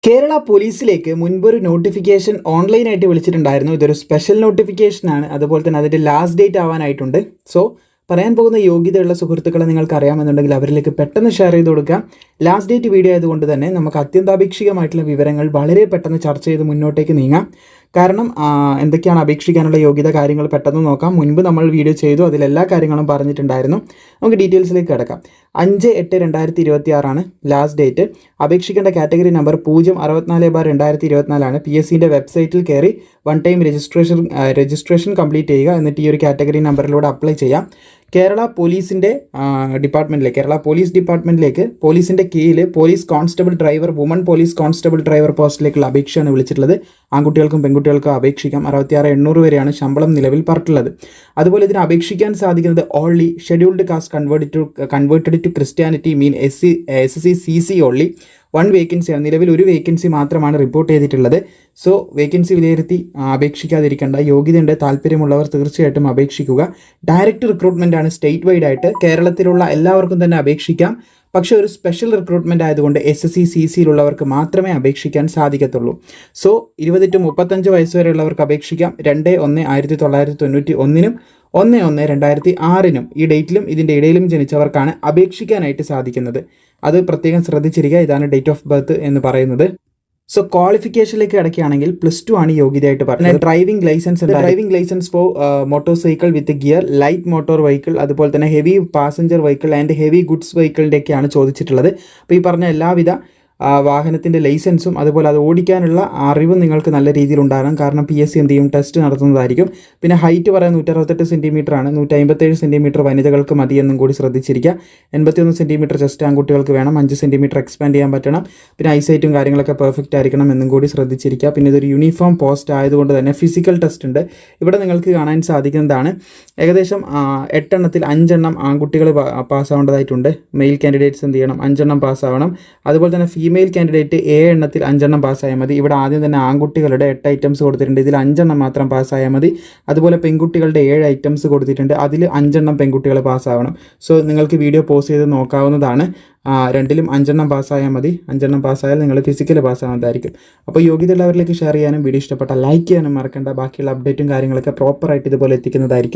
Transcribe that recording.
Kerala പോലീസിലേക്ക് മുൻപൊരു notification ഓൺലൈനായിട്ട് വിളിച്ചിട്ടുണ്ടായിരുന്നു. ഇതൊരു സ്പെഷ്യൽ നോട്ടിഫിക്കേഷനാണ്. അതുപോലെ തന്നെ അതിൻ്റെ ലാസ്റ്റ് ഡേറ്റ് ആവാനായിട്ടുണ്ട്. സോ പറയാൻ പോകുന്ന യോഗ്യതയുള്ള സുഹൃത്തുക്കളെ നിങ്ങൾക്ക് അറിയാമെന്നുണ്ടെങ്കിൽ അവരിലേക്ക് പെട്ടെന്ന് ഷെയർ ചെയ്ത് കൊടുക്കാം. ലാസ്റ്റ് ഡേറ്റ് വീഡിയോ ആയതുകൊണ്ട് തന്നെ നമുക്ക് അത്യന്താപേക്ഷികമായിട്ടുള്ള വിവരങ്ങൾ വളരെ പെട്ടെന്ന് ചർച്ച ചെയ്ത് മുന്നോട്ടേക്ക് നീങ്ങാം. കാരണം എന്തൊക്കെയാണ് അപേക്ഷിക്കാനുള്ള യോഗ്യത കാര്യങ്ങൾ പെട്ടെന്ന് നോക്കാം. മുൻപ് നമ്മൾ വീഡിയോ ചെയ്തു, അതിലെല്ലാ കാര്യങ്ങളും പറഞ്ഞിട്ടുണ്ടായിരുന്നു. നമുക്ക് ഡീറ്റെയിൽസിലേക്ക് കിടക്കാം. 5/8/2026 ലാസ്റ്റ് ഡേറ്റ്. അപേക്ഷിക്കേണ്ട കാറ്റഗറി നമ്പർ 064/2024 PSCൻ്റെ വെബ്സൈറ്റിൽ കയറി വൺ ടൈം രജിസ്ട്രേഷൻ കംപ്ലീറ്റ് ചെയ്യുക. എന്നിട്ട് ഈ ഒരു കാറ്റഗറി നമ്പറിലൂടെ അപ്ലൈ ചെയ്യാം. കേരള പോലീസിൻ്റെ കേരള പോലീസ് ഡിപ്പാർട്ട്മെൻറ്റിലേക്ക് പോലീസിൻ്റെ കീഴിൽ police constable driver, woman police constable driver പോസ്റ്റിലേക്കുള്ള അപേക്ഷയാണ് വിളിച്ചിട്ടുള്ളത്. ആൺകുട്ടികൾക്കും പെൺകുട്ടികൾക്കും അപേക്ഷിക്കാം. 66,800 വരെയാണ് ശമ്പളം നിലവിൽ പറഞ്ഞിട്ടുള്ളത്. അതുപോലെ ഇതിന് അപേക്ഷിക്കാൻ സാധിക്കുന്നത് only scheduled caste converted to Christianity mean SC/CC only. 1 വേക്കൻസിയാണ്. നിലവിൽ ഒരു വേക്കൻസി മാത്രമാണ് റിപ്പോർട്ട് ചെയ്തിട്ടുള്ളത്. സോ വേക്കൻസി വിലയിരുത്തി അപേക്ഷിക്കാതിരിക്കേണ്ട. യോഗ്യതയുണ്ട്, താല്പര്യമുള്ളവർ തീർച്ചയായിട്ടും അപേക്ഷിക്കുക. ഡയറക്റ്റ് റിക്രൂട്ട്മെൻ്റ് ആണ് സ്റ്റേറ്റ് വൈഡ് ആയിട്ട്. കേരളത്തിലുള്ള എല്ലാവർക്കും തന്നെ അപേക്ഷിക്കാം. പക്ഷേ ഒരു സ്പെഷ്യൽ റിക്രൂട്ട്മെൻറ്റ് ആയതുകൊണ്ട് SC/CCയിലുള്ളവർക്ക് മാത്രമേ അപേക്ഷിക്കാൻ സാധിക്കത്തുള്ളൂ. സോ 20 to 35 വയസ്സ് വരെയുള്ളവർക്ക് അപേക്ഷിക്കാം. 2/1/1991 1/1/2006 ഈ ഡേറ്റിലും ഇതിൻ്റെ ഇടയിലും ജനിച്ചവർക്കാണ് അപേക്ഷിക്കാനായിട്ട് സാധിക്കുന്നത്. അത് പ്രത്യേകം ശ്രദ്ധിച്ചിരിക്കുക. ഇതാണ് ഡേറ്റ് ഓഫ് ബർത്ത് എന്ന് പറയുന്നത്. സോ ക്വാളിഫിക്കേഷനിലേക്ക് കിടക്കുകയാണെങ്കിൽ +2 ആണ് യോഗ്യതയായിട്ട് പറഞ്ഞത്. Driving licence for motorcycle with gear, light motor vehicle, അതുപോലെ തന്നെ heavy passenger vehicle and heavy goods വെഹിക്കിളിൻ്റെയൊക്കെയാണ് ചോദിച്ചിട്ടുള്ളത്. അപ്പോൾ ഈ പറഞ്ഞ എല്ലാവിധ വാഹനത്തിൻ്റെ ലൈസൻസും അതുപോലെ അത് ഓടിക്കാനുള്ള അറിവും നിങ്ങൾക്ക് നല്ല രീതിയിൽ ഉണ്ടാകണം. കാരണം PSC എന്ത് ചെയ്യും, ടെസ്റ്റ് നടത്തുന്നതായിരിക്കും. പിന്നെ ഹൈറ്റ് പറയാൻ 168 സെൻറ്റിമീറ്റർ ആണ്. 157 സെൻറ്റിമീറ്റർ വനിതകൾക്ക് മതിയെന്നും കൂടി ശ്രദ്ധിച്ചിരിക്കുക. 81 സെൻറ്റിമീറ്റർ ചെസ്റ്റ് ആൺകുട്ടികൾക്ക് വേണം. 5 സെൻറ്റിമീറ്റർ എക്സ്പാൻഡ് ചെയ്യാൻ പറ്റണം. പിന്നെ ഐസൈറ്റും കാര്യങ്ങളൊക്കെ പെർഫെക്റ്റ് ആയിരിക്കണം എന്നും കൂടി ശ്രദ്ധിച്ചിരിക്കുക. പിന്നെ ഇതൊരു യൂണിഫോം പോസ്റ്റ് ആയതുകൊണ്ട് തന്നെ ഫിസിക്കൽ ടെസ്റ്റ് ഉണ്ട്. ഇവിടെ നിങ്ങൾക്ക് കാണാൻ സാധിക്കുന്നതാണ്. ഏകദേശം 8 എണ്ണത്തിൽ 5 എണ്ണം ആൺകുട്ടികൾ പാസ്സാവേണ്ടതായിട്ടുണ്ട്. മെയിൽ കാൻഡിഡേറ്റ്സ് എന്ത് ചെയ്യണം, 5 എണ്ണം പാസ്സാവണം. അതുപോലെ തന്നെ ഫീമെയിൽ കാൻഡിഡേറ്റ് 7 എണ്ണത്തിൽ 5 എണ്ണം പാസ്സായാൽ മതി. ഇവിടെ ആദ്യം തന്നെ ആൺകുട്ടികളുടെ 8 ഐറ്റംസ് കൊടുത്തിട്ടുണ്ട്. ഇതിൽ 5 എണ്ണം മാത്രം പാസ്സായാൽ മതി. അതുപോലെ പെൺകുട്ടികളുടെ 7 ഐറ്റംസ് കൊടുത്തിട്ടുണ്ട്. അതിൽ 5 എണ്ണം പെൺകുട്ടികൾ പാസ്സാവണം. സോ നിങ്ങൾക്ക് വീഡിയോ പോസ് ചെയ്ത് നോക്കാവുന്നതാണ്. രണ്ടിലും 5 എണ്ണം പാസ്സായാൽ മതി. 5 എണ്ണം പാസ്സായാൽ നിങ്ങൾ ഫിസിക്കൽ പാസ്സാവുന്നതായിരിക്കും. അപ്പോൾ യോഗ്യതയുള്ളവരിലേക്ക് ഷെയർ ചെയ്യാനും വീഡിയോ ഇഷ്ടപ്പെട്ടാൽ ലൈക്ക് ചെയ്യാനും മറക്കണ്ട. ബാക്കിയുള്ള അപ്ഡേറ്റും കാര്യങ്ങളൊക്കെ പ്രോപ്പറായിട്ട് ഇതുപോലെ എത്തിക്കുന്നതായിരിക്കും.